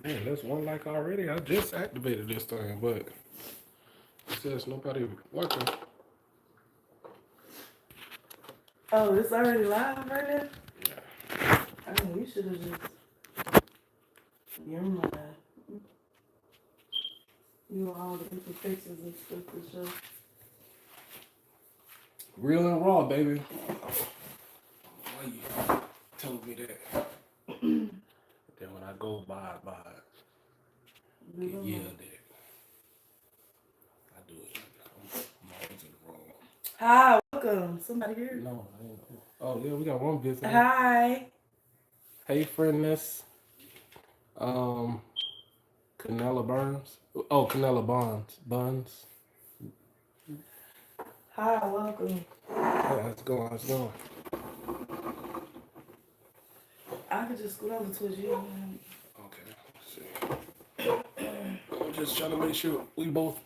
Man, that's one like already. I just activated this thing, but it says nobody watching. Oh, it's already live right now? Yeah. I mean, you should have just. Never mind. You know all the imperfections and stuff for sure. Real and raw, baby. Why you telling me that? Then when I go by We get don't know. yelled at. I do it. I'm always in the wrong. Hi, welcome. Somebody here? No, I ain't. Oh yeah, we got one visitor. Hi. Hey, friendness. Canella Burns. Oh, Canella Buns. Hi, welcome. Hey, how's it going? How's it going? I could just scoot over towards you. Okay, let's see. I'm just trying to make sure we both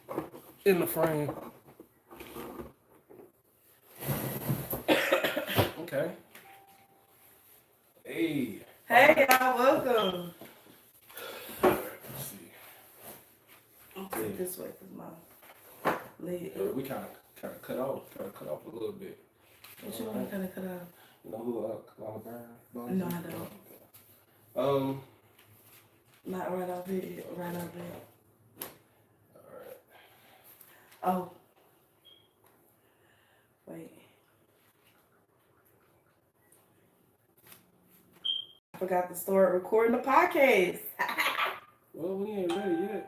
in the frame. Okay. Hey. Hey, y'all, welcome. All right, let's see. I'll sit this way because my leg. We kind of cut off a little bit. What you want to kind of cut out? You know who Canella Burns? No, I don't. Not right out here. Right out there. All right. Oh. Wait. I forgot to start recording the podcast. Well, we ain't ready yet.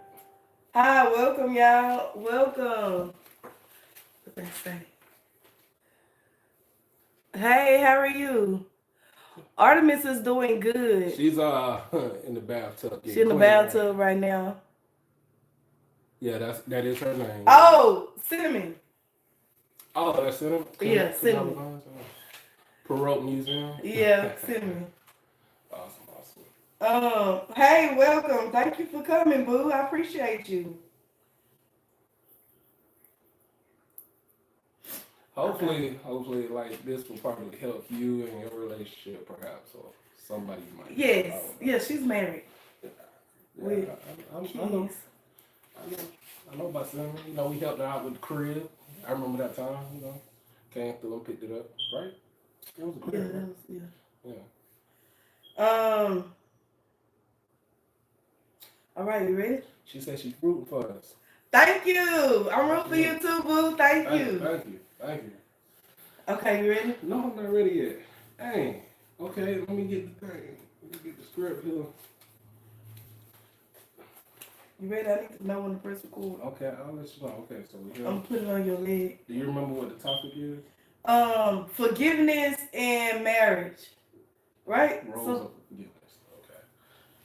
Hi, welcome, y'all. Welcome. What they say? Hey, how are you? Artemis is doing good. She's in the bathtub. She's in the bathtub right now. Yeah, that is her name. Oh, Cinnamon. Oh, that's Cinnamon? Yeah, Cinnamon. Perot Museum? Yeah, Cinnamon. Awesome. Hey, welcome. Thank you for coming, boo. I appreciate you. Hopefully, like this will probably help you in your relationship, perhaps, or somebody you might. Yes, yeah, she's married. Yeah, With I know about Cinnamon. You know, we helped her out with the crib. I remember that time. You know, came through and picked it up. Right? It was a crib. Yeah, right? yeah. Yeah. All right, you ready? She said she's rooting for us. Thank you. I'm rooting for you too, boo. Thank you. Thank you. Okay, you ready? No, I'm not ready yet. Dang. Okay, let me get the thing. Let me get the script here. You ready? I need to know when to press record. Okay, I'll let you know. Okay, so we here. I'm putting it on your leg. Do you remember what the topic is? Forgiveness and marriage. Right? Roles of forgiveness.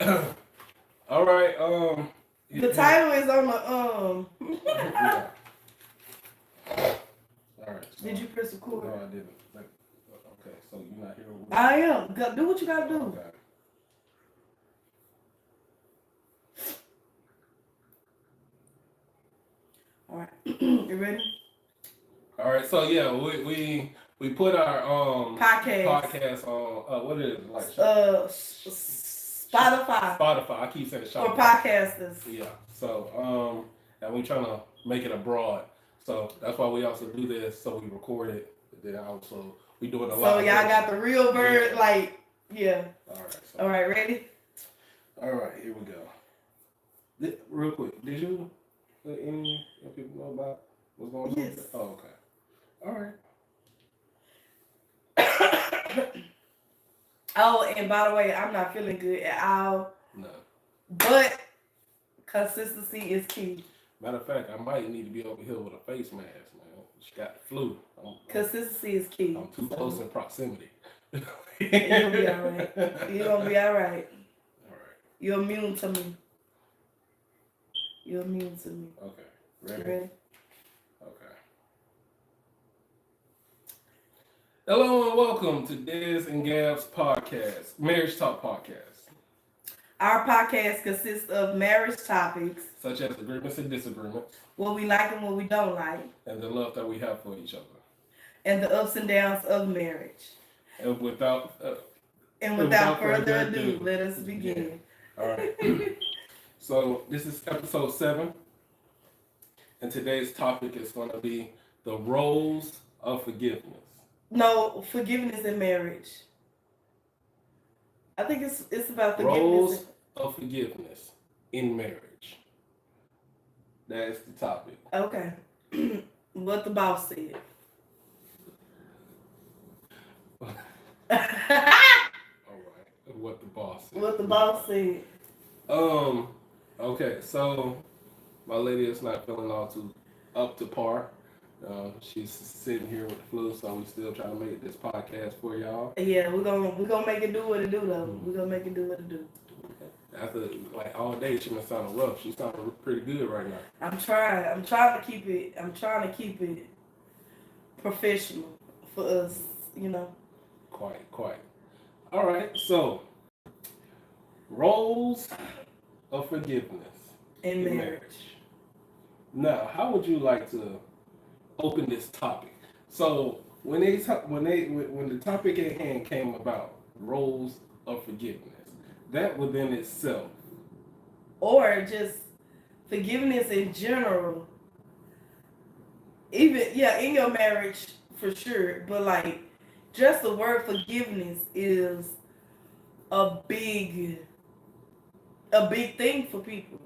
Okay. All right. The title is on the Yeah. All right. So, Did you press record? No, I didn't. Okay, so you're not here. I am. Do what you gotta do. Okay. All right. You ready? All right. So yeah, we put our podcast on what is it like? Spotify. I keep saying Shopify. For podcasters. Yeah. So and we trying to make it abroad. So that's why we also do this. So we record it. Then also we do it a lot. So y'all got the real bird, yeah. Like, yeah. All right. So. All right, ready? All right, here we go. Real quick, did you let any people know about what's going on? Yes. Oh, okay. All right. Oh, and by the way, I'm not feeling good at all. No. But consistency is key. Matter of fact, I might need to be over here with a face mask, man. She got the flu. Consistency is key. I'm too close in proximity. You're gonna be all right. You're gonna be all right. All right. You're immune to me. You're immune to me. Okay. Ready? Ready? Okay. Hello and welcome to Des and Gab's podcast, Marriage Talk Podcast. Our podcast consists of marriage topics, such as agreements and disagreements, what we like and what we don't like, and the love that we have for each other, and the ups and downs of marriage. And without further ado, let us begin. All right. So this is episode 7, and today's topic is going to be the roles of forgiveness. No, forgiveness in marriage. I think it's about forgiveness. Roles of forgiveness in marriage. That's the topic. Okay. What the boss said. All right. What the boss said. What the boss said. Okay, so my lady is not feeling all too up to par. She's sitting here with the flu, so we still trying to make this podcast for y'all. Yeah, we're gonna make it do what it do though. We're gonna make it do what it do. After like all day, she been sounding rough. She's sounding pretty good right now. I'm trying to keep it professional for us, you know. Quite. All right, so roles of forgiveness In marriage. Now, how would you like to open this topic? So when the topic at hand came about, roles of forgiveness, that within itself, Or just forgiveness in general. Even in your marriage for sure. But like just the word forgiveness is a big thing for people.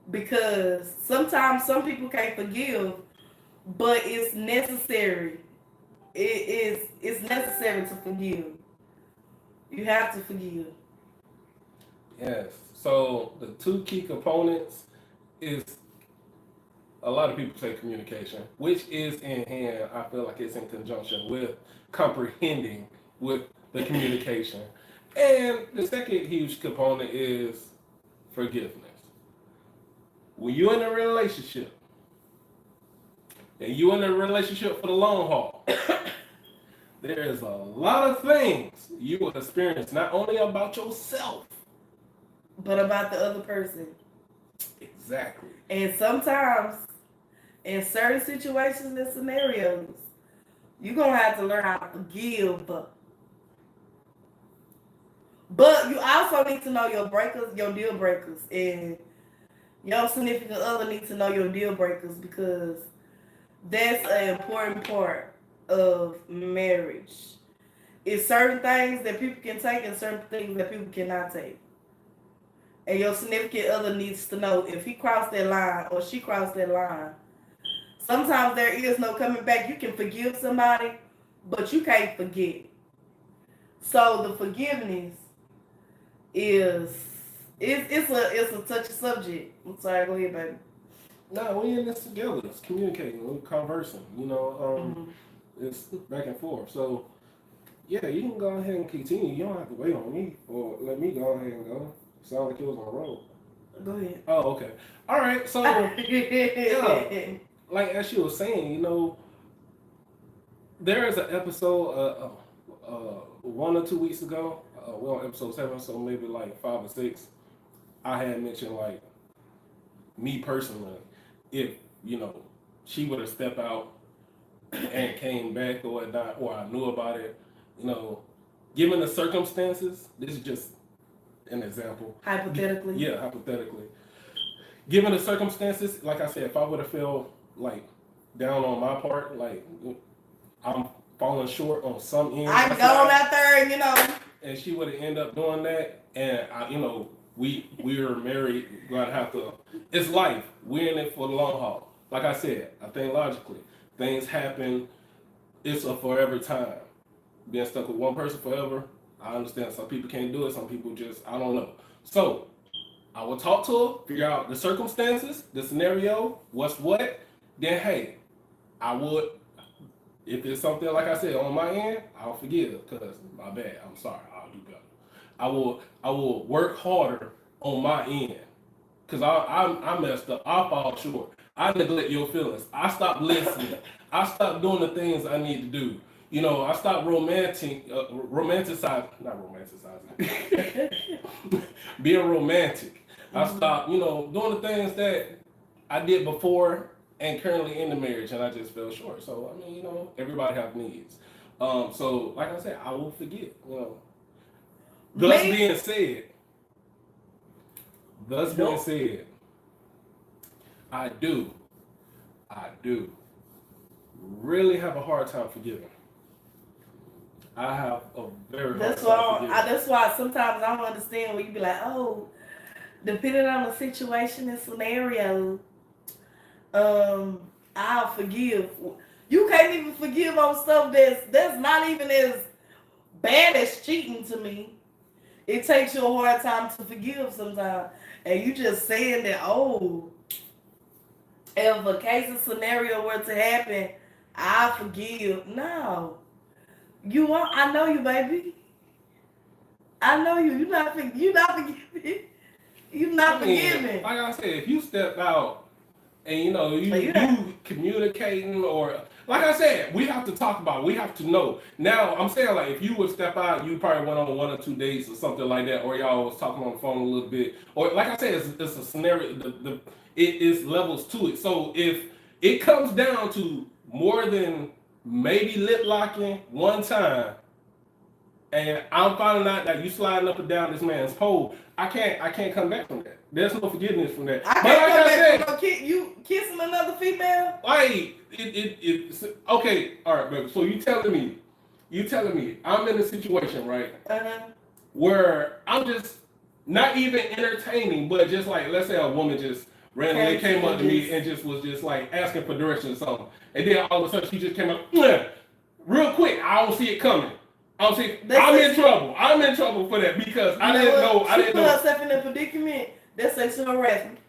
Because sometimes some people can't forgive, but it's necessary. It's necessary to forgive. You have to forgive. yes. So the two key components is, a lot of people say communication, which is in hand. I feel like it's in conjunction with comprehending with the communication. And the second huge component is forgiveness. When you're in a relationship, and you're in a relationship for the long haul, there is a lot of things you will experience, not only about yourself, but about the other person. exactly. And sometimes, in certain situations and scenarios, you're going to have to learn how to forgive. But you also need to know your breakers, your deal breakers. And your significant other needs to know your deal breakers, because that's an important part of marriage. It's certain things that people can take and certain things that people cannot take. And your significant other needs to know if he crossed that line or she crossed that line. Sometimes there is no coming back. You can forgive somebody, but you can't forget. So the forgiveness is it's a touchy subject. I'm sorry, go ahead, baby. No, we in this together. It's communicating, we're conversing. It's back and forth. So yeah, you can go ahead and continue. You don't have to wait on me, or let me go ahead and go. Sound like it was on the road. Go ahead. Oh, okay. All right. So yeah, like as you were saying, there is an episode 1 or 2 weeks ago. We're on episode 7, so maybe like 5 or 6. I had mentioned like me personally, if she would have stepped out and came back or whatnot, or I knew about it, given the circumstances, this is just an example. Hypothetically. Yeah, hypothetically. Given the circumstances, like I said, if I would have felt like down on my part, like I'm falling short on some end. I'm going out there, and she would have ended up doing that, and we're married, gonna have to. It's life. We're in it for the long haul. Like I said, I think logically, things happen. It's a forever time. Being stuck with one person forever, I understand. Some people can't do it. Some people just, I don't know. So I will talk to her, figure out the circumstances, the scenario, what's what. Then hey, I would. If it's something, like I said, on my end, I'll forgive, because my bad. I'm sorry. I'll do better. I will work harder on my end, because I messed up. I fall short. I neglect your feelings. I stopped listening. I stopped doing the things I need to do. I stopped romanticizing, being romantic. I stopped, doing the things that I did before and currently in the marriage, and I just fell short. So, everybody have needs. So, like I said, I will forget, Thus being said, Thus being said, I do really have a hard time forgiving. I have a very hard That's time why. forgiving. That's why sometimes I don't understand when you be like, oh, depending on the situation and scenario, I'll forgive. You can't even forgive on stuff that's not even as bad as cheating to me. It takes you a hard time to forgive sometimes, and you just saying that, oh, if a case of scenario were to happen, I forgive. No, you want? I know you, baby. I know you. You're not forgiving. You're not forgiving. Like I said, if you step out and you communicating, or like I said, we have to talk about it. We have to know. Now I'm saying, like, if you would step out, you probably went on 1 or 2 dates or something like that, or y'all was talking on the phone a little bit, or like I said, it's a scenario. It is levels to it. So if it comes down to more than maybe lip locking one time, and I'm finding out that you sliding up and down this man's pole, I can't come back from that. There's no forgiveness from that. I can't come back from you kissing another female. Like it's okay. All right, baby. So you telling me I'm in a situation, right, where I'm just not even entertaining, but just like, let's say a woman just randomly came up to me and just was just like asking for directions or something, and then all of a sudden she just came up real quick. I don't see it coming. I'm in trouble. I'm in trouble for that because I didn't know. She put herself in a predicament. That's sexual harassment.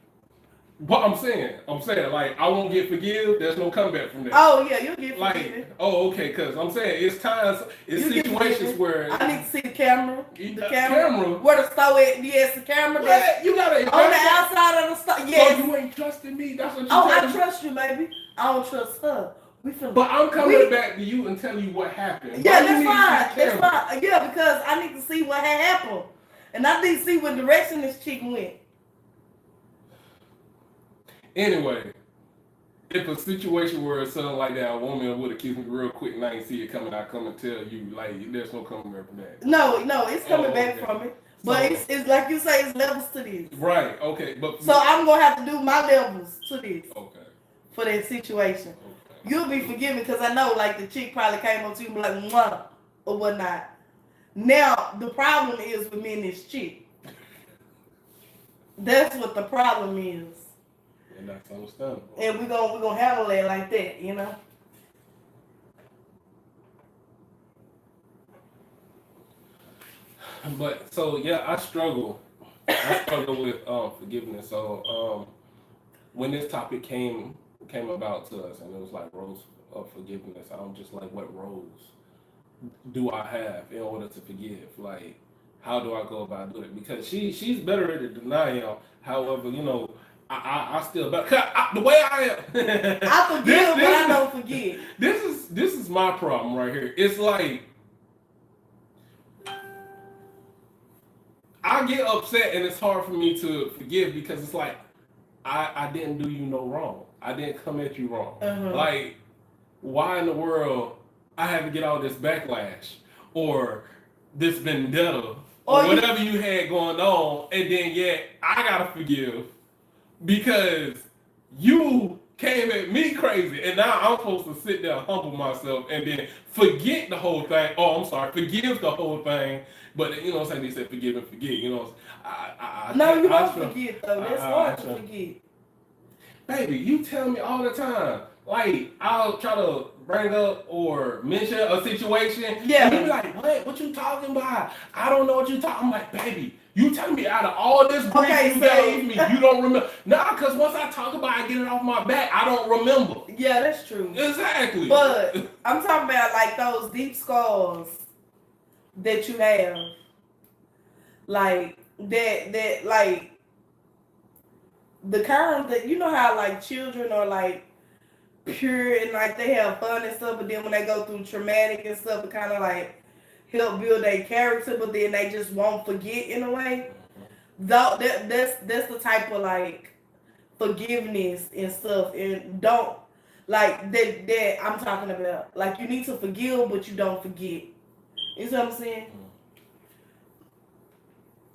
But I'm saying, like, I won't get forgive. There's no comeback from that. Oh yeah, you'll get forgiven. Like, oh okay, because I'm saying it's times, it's situations where I need to see the camera. The camera. Where the store at? Yes, the camera. Yeah, you gotta on the outside of the store. Yes. So you ain't trusting me. That's what you. I trust you, baby. I don't trust her. But I'm coming back to you and telling you what happened. Yeah, that's fine. That's fine. Yeah, because I need to see what had happened. And I need to see what direction this chick went. Anyway, if a situation where something like that, a woman would have kissed me real quick and I ain't see it coming, I come and tell you, like, there's no coming back from that. No, it's coming back from it. But it's like you say, it's levels to this. Right, okay. But so I'm going to have to do my levels to this. Okay. For that situation. You'll be forgiven because I know, like, the chick probably came up to you and be like, mwah, or whatnot. Now, the problem is with me and this chick. That's what the problem is. And that's understandable. And we're gonna handle it like that, you know? But, so, yeah, I struggle with forgiveness. So, when this topic came about to us, and it was like roles of forgiveness, I'm just like, what roles do I have in order to forgive? Like, how do I go about doing it? Because she's better at it than I am. However, I still the way I am. I forgive, but I don't forget. This is my problem right here. It's like I get upset and it's hard for me to forgive because it's like I didn't do you no wrong. I didn't come at you wrong. Like, why in the world I have to get all this backlash or this vendetta or whatever you had going on, and then yet I gotta forgive because you came at me crazy, and now I'm supposed to sit there and humble myself and then forget the whole thing. Oh, I'm sorry, forgive the whole thing. But you know what I'm saying? They said forgive and forget. You know, you won't forget though. That's hard to forget. Baby, you tell me all the time. Like, I'll try to bring up or mention a situation. Yeah. And you be like, what you talking about? I don't know what you talking. I'm like, baby, you telling me out of all this grief you gave me, you don't remember. Nah, because once I talk about it, I get it off my back, I don't remember. Yeah, that's true. Exactly. But I'm talking about like those deep scars that you have. Like, that like, the kind that, you know how like children are like pure and like they have fun and stuff, but then when they go through traumatic and stuff, it kind of like help build their character, but then they just won't forget in a way. That's the type of like forgiveness and stuff, and don't like that I'm talking about. Like, you need to forgive, but you don't forget. You see what I'm saying?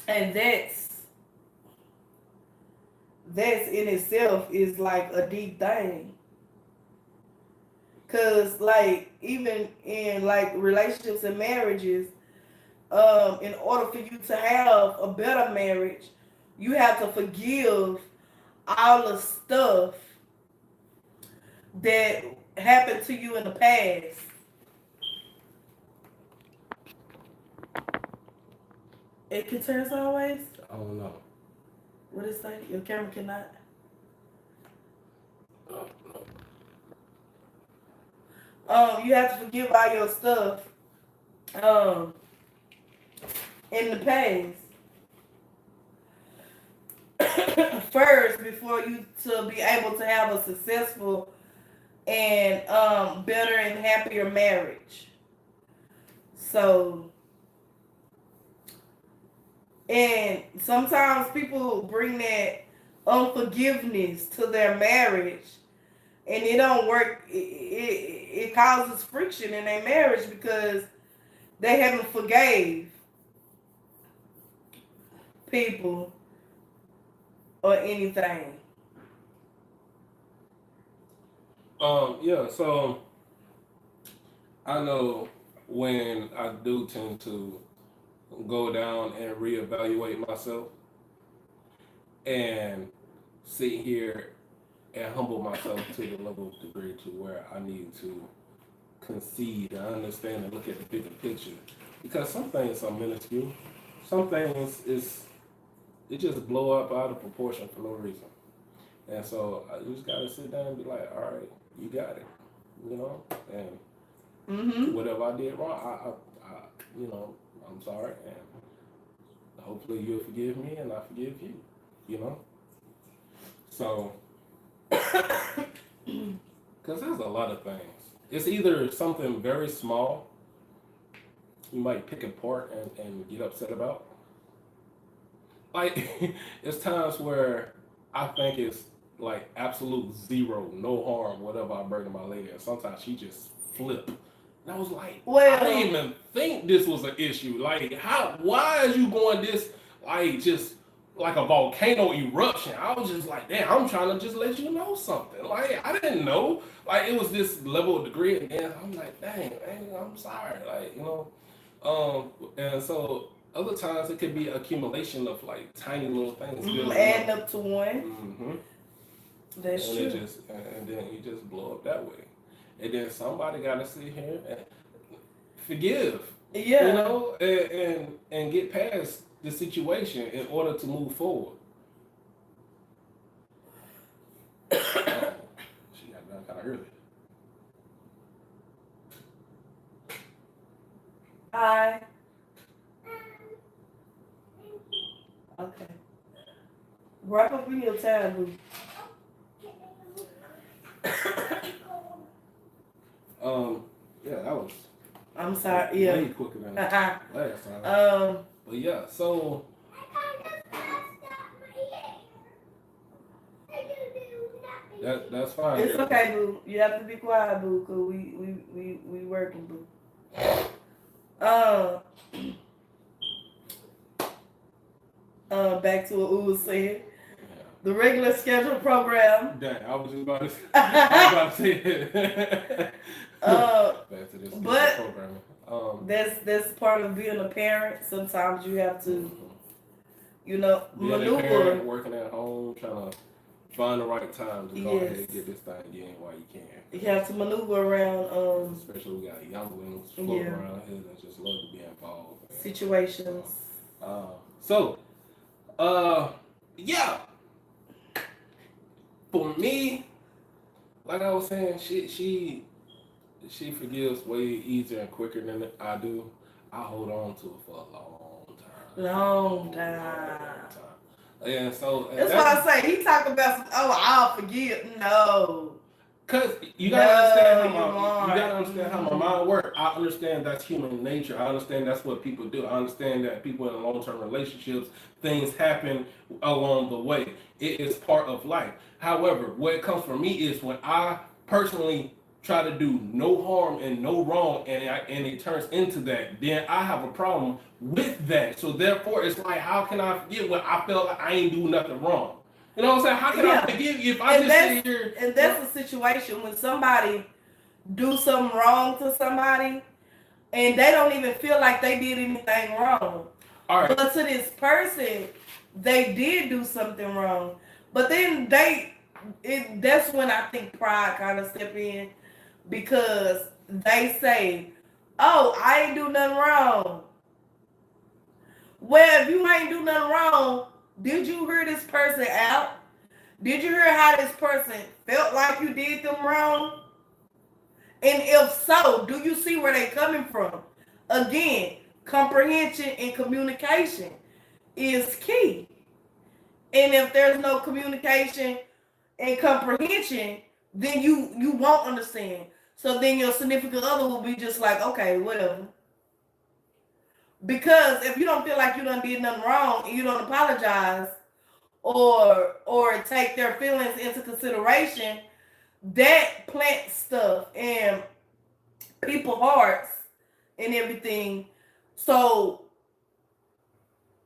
And that's in itself is like a deep thing. Cause like even in like relationships and marriages, in order for you to have a better marriage, you have to forgive all the stuff that happened to you in the past. It can turn always. I don't know. What is that? Your camera cannot. Oh, You have to forgive all your stuff. In the past. First, before you to be able to have a successful and better and happier marriage. So, and sometimes people bring that unforgiveness to their marriage, and it don't work. It causes friction in their marriage because they haven't forgave people or anything. Yeah, so I know when I do tend to go down and reevaluate myself and sit here and humble myself to the level of degree to where I need to concede and understand and look at the bigger picture. Because some things are minuscule. Some things it just blow up out of proportion for no reason. And so you just gotta sit down and be like, all right, you got it, you know. And whatever I did wrong, I you know, I'm sorry, and hopefully you'll forgive me, and I forgive you, you know. So, because there's a lot of things. It's either something very small you might pick apart and get upset about. Like, it's times where I think it's like absolute zero, no harm, whatever I burn my lady, and sometimes she just flip. And I was like, I didn't even think this was an issue. Like, why is you going this, like, just like a volcano eruption? I was just like, damn, I'm trying to just let you know something. Like, I didn't know. Like, it was this level of degree, and then I'm like, dang, man, I'm sorry. Like, you know. And so other times it could be accumulation of like tiny little things. Adding up to one. Mm-hmm. That's and true. And then you just blow up that way. And then somebody got to sit here and forgive. Yeah. You know, and get past the situation in order to move forward. She got done kind of early. Hi. Okay. Wrap up in your time, boo. Yeah, that was. I'm sorry. Yeah. Way quicker than last time. But yeah, so. That's fine. It's okay, boo. You have to be quiet, boo, cause we working, boo. Back to what we was saying. The regular scheduled program. Dang, I was just about to, say it. Back to this programming. That's part of being a parent. Sometimes you have to, you know, being maneuver. A parent, working at home, trying to find the right time to go ahead and get this thing in while you can. You have to maneuver around. Especially we got younglings floating around here that just love to be involved. Situations. Yeah. For me, like I was saying, she forgives way easier and quicker than I do. I hold on to it for a long time. And so that's why I say he talk about I'll forgive. No. Cause you gotta understand how my mind works. I understand that's human nature. I understand that's what people do. I understand that people in long-term relationships, things happen along the way. It is part of life. However, what comes from me is when I personally try to do no harm and no wrong, and it turns into that, then I have a problem with that. So therefore, it's like, how can I forget when I felt like I ain't do nothing wrong? You know what I'm saying? How can I forgive you if I just sit here? And that's a situation when somebody do something wrong to somebody and they don't even feel like they did anything wrong. All right. But to this person, they did do something wrong. But then that's when I think pride kind of step in, because they say, "Oh, I ain't do nothing wrong." Well, if you ain't do nothing wrong, did you hear this person out? Did you hear how this person felt like you did them wrong? And if so, do you see where they coming from? Again, comprehension and communication is key. And if there's no communication and comprehension, then you won't understand. So then your significant other will be just like, okay, whatever. Because if you don't feel like you done did nothing wrong and you don't apologize or take their feelings into consideration, that plants stuff in people's hearts and everything. So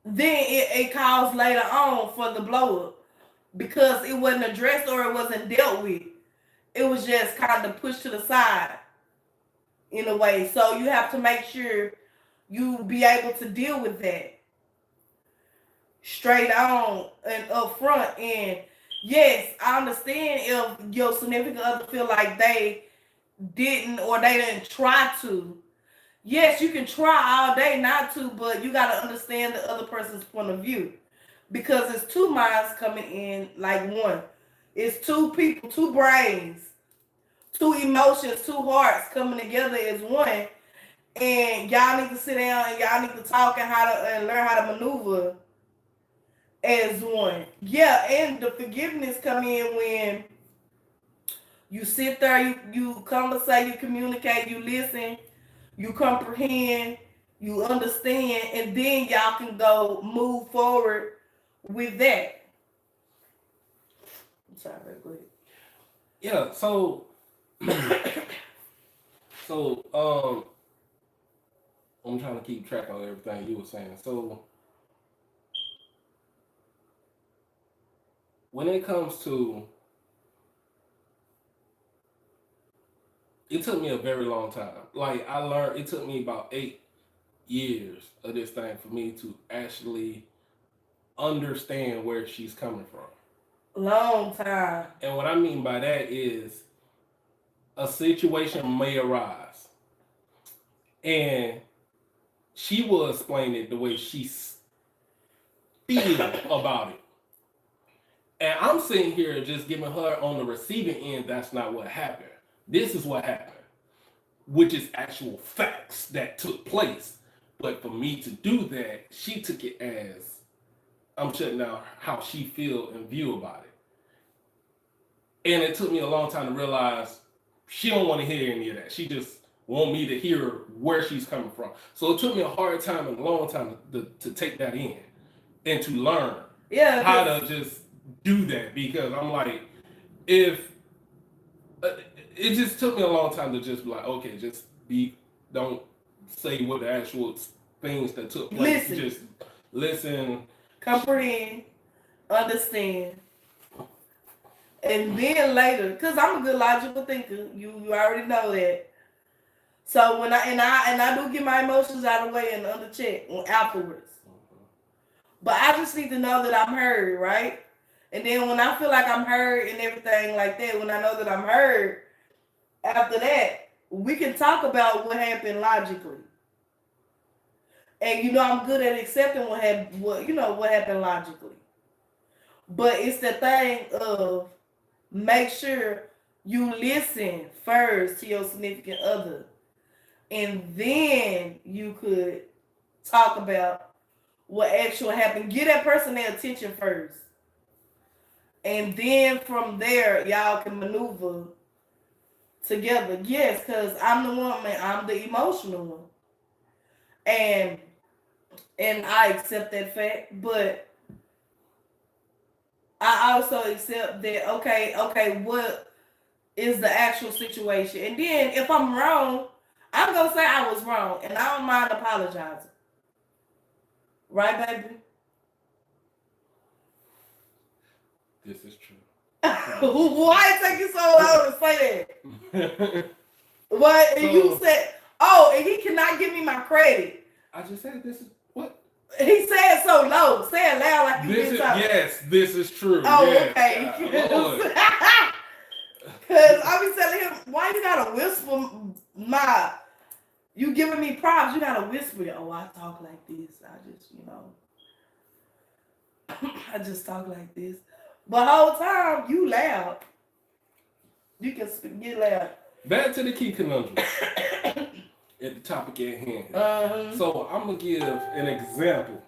then it calls later on for the blow up because it wasn't addressed or it wasn't dealt with. It was just kind of pushed to the side in a way. So you have to make sure you be able to deal with that straight on and up front. And yes, I understand if your significant other feel like they didn't or they didn't try to. Yes, you can try all day not to, but you got to understand the other person's point of view, because it's two minds coming in like one. It's two people, two brains, two emotions, two hearts coming together as one. And y'all need to sit down and y'all need to talk and learn how to maneuver as one. Yeah, and the forgiveness come in when you sit there, you conversate, you communicate, you listen, you comprehend, you understand, and then y'all can go move forward with that. I'm sorry, go ahead. Yeah, so I'm trying to keep track of everything you were saying. So when it comes to, it took me a very long time. Like I learned, it took me about 8 years of this thing for me to actually understand where she's coming from. Long time. And what I mean by that is a situation may arise and she will explain it the way she feels about it. And I'm sitting here just giving her on the receiving end, that's not what happened. This is what happened, which is actual facts that took place. But for me to do that, she took it as I'm shutting down how she feel and view about it. And it took me a long time to realize she don't want to hear any of that. She just want me to hear where she's coming from. So it took me a hard time and a long time to take that in and to learn how to just do that, because I'm like, if it just took me a long time to just be like, okay, just don't say what the actual things that took place. Just listen, comprehend, understand, and then later, because I'm a good logical thinker, you already know that. So when I do get my emotions out of the way and under check afterwards, but I just need to know that I'm heard, right? And then when I feel like I'm heard and everything like that, when I know that I'm heard, after that, we can talk about what happened logically. And I'm good at accepting what happened logically. But it's the thing of make sure you listen first to your significant other. And then you could talk about what actually happened. Give that person their attention first. And then from there, y'all can maneuver together. Yes, because I'm the woman, I'm the emotional one. And I accept that fact, but I also accept that, okay, what is the actual situation? And then if I'm wrong, I'm going to say I was wrong, and I don't mind apologizing. Right, baby? This is true. Why it take you so long to say that? What? And So- you said, oh, and he cannot give me my credit. I just said this is what? He said so low. Say it loud like you This been is talking. yes, this is true. Oh, yes. okay. Lord. Because I be telling him, why you gotta whisper my, you giving me props, you gotta whisper, oh, I talk like this. I just, I just talk like this. But whole time, you loud. You can get loud. Back to the key conundrum. At the topic at hand. So I'm gonna give an example.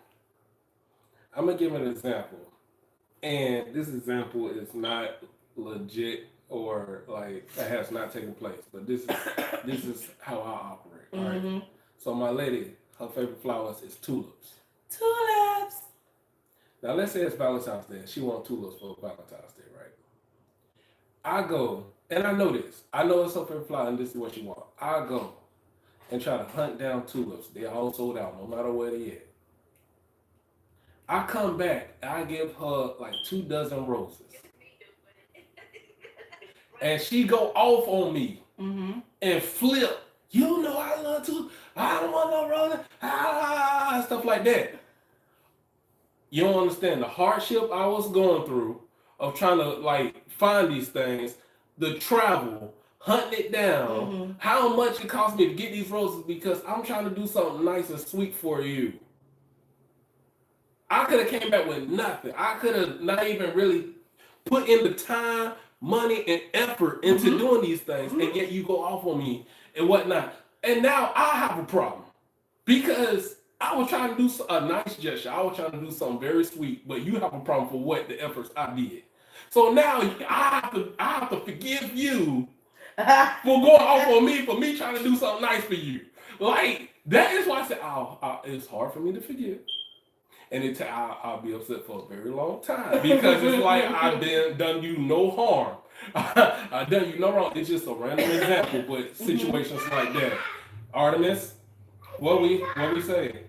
And this example is not legit or like that has not taken place, but this is how I operate. Right? So my lady, her favorite flowers is tulips. Tulips. Now let's say it's Valentine's Day. She wants tulips for Valentine's Day, right? I go, and I know this. I know it's her favorite flower, and this is what she wants. I go and try to hunt down tulips. They all sold out, no matter where they at. I come back, and I give her like 2 dozen roses. And she go off on me and flip. You know I love tulips. I don't want no roses. Stuff like that. You don't understand the hardship I was going through of trying to like find these things, the travel, hunting it down, how much it cost me to get these roses because I'm trying to do something nice and sweet for you. I could have came back with nothing. I could have not even really put in the time, money, and effort into doing these things, and yet you go off on me and whatnot. And now I have a problem because I was trying to do a nice gesture. I was trying to do something very sweet, but you have a problem for what the efforts I did. So now I have to forgive you for going off on me for me trying to do something nice for you. Like that is why I said, it's hard for me to forgive. And I'll be upset for a very long time because it's like I've done you no harm. I've done you no wrong. It's just a random example, but situations like that. Artemis, what we say?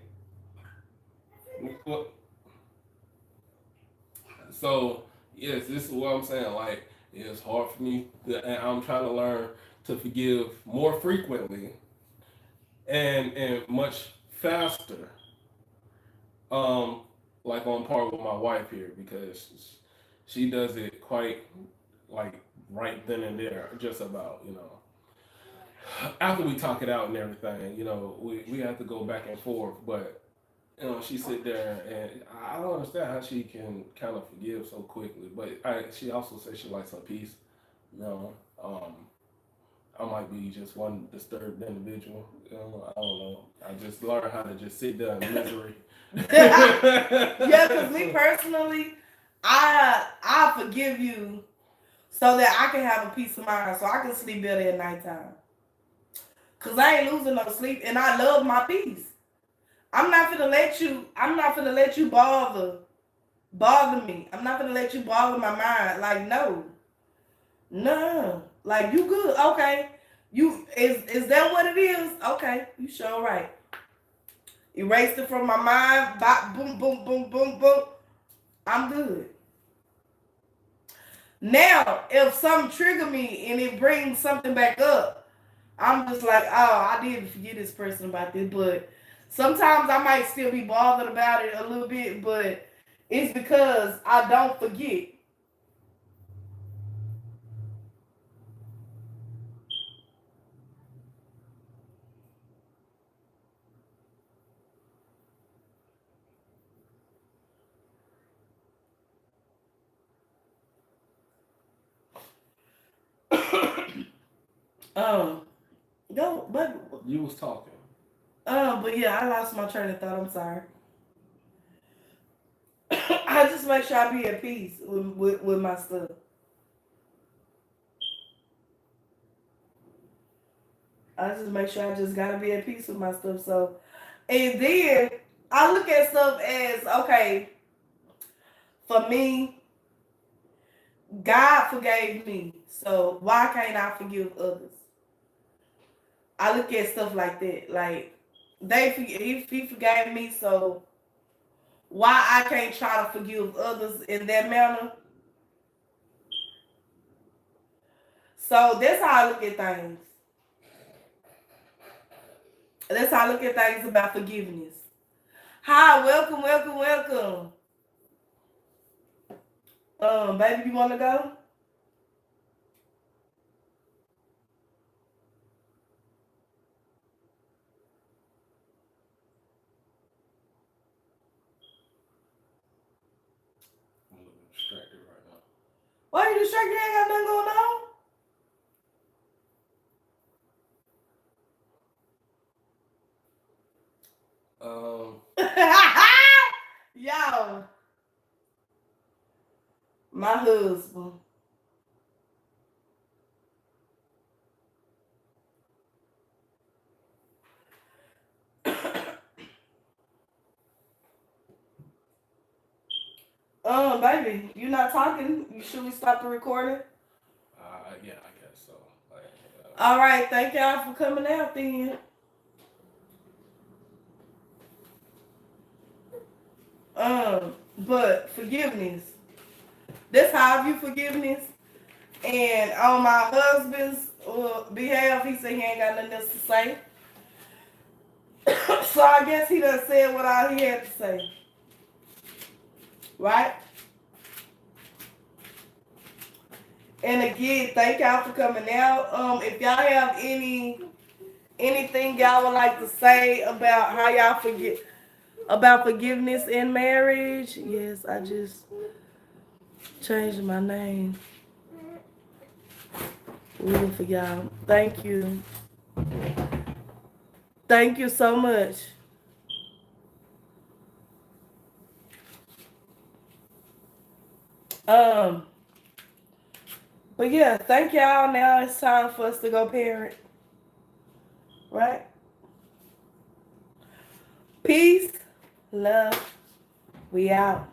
What? So yes, this is what I'm saying. Like it's hard for me, and I'm trying to learn to forgive more frequently and much faster. Like on par with my wife here because she does it quite like right then and there, just about, After we talk it out and everything, we have to go back and forth, but she sit there and I don't understand how she can kind of forgive so quickly. But she also says she likes her peace. I might be just one disturbed individual. I don't know. I just learned how to just sit there in misery. Yeah, because me personally, I forgive you so that I can have a peace of mind, so I can sleep better at nighttime. Cause I ain't losing no sleep, and I love my peace. I'm not gonna let you bother me. I'm not gonna let you bother my mind. Like no. Like you good, okay? You is that what it is? Okay, you sure right. Erased it from my mind. Bop, boom, boom, boom, boom, boom. I'm good. Now, if something trigger me and it brings something back up, I'm just like, oh, I didn't forget this person about this. But sometimes I might still be bothered about it a little bit, but it's because I don't forget. Go, but You was talking. but yeah, I lost my train of thought. I'm sorry. I just make sure I be at peace with my stuff. I just make sure I just gotta be at peace with my stuff. So, and then I look at stuff as okay. For me, God forgave me, so why can't I forgive others? I look at stuff like that. Like he forgave me, so why I can't try to forgive others in that manner? So that's how I look at things. That's how I look at things about forgiveness. Hi, welcome. Baby, you wanna go? I'm a little distracted right now. Why you distracted? You ain't got nothing going Um, on? Yo, my husband. Baby, you not talking? Should we stop the recording? yeah, I guess so. Like, All right, thank y'all for coming out then. But forgiveness. That's how I view forgiveness. And on my husband's behalf, he said he ain't got nothing else to say. So I guess he done said what all he had to say. Right? And again, thank y'all for coming out. If y'all have anything y'all would like to say about how y'all forget about forgiveness in marriage, yes, I just changed my name. Reading for y'all. Thank you. Thank you so much. But yeah, thank y'all. Now it's time for us to go parent. Right? Peace, love. We out.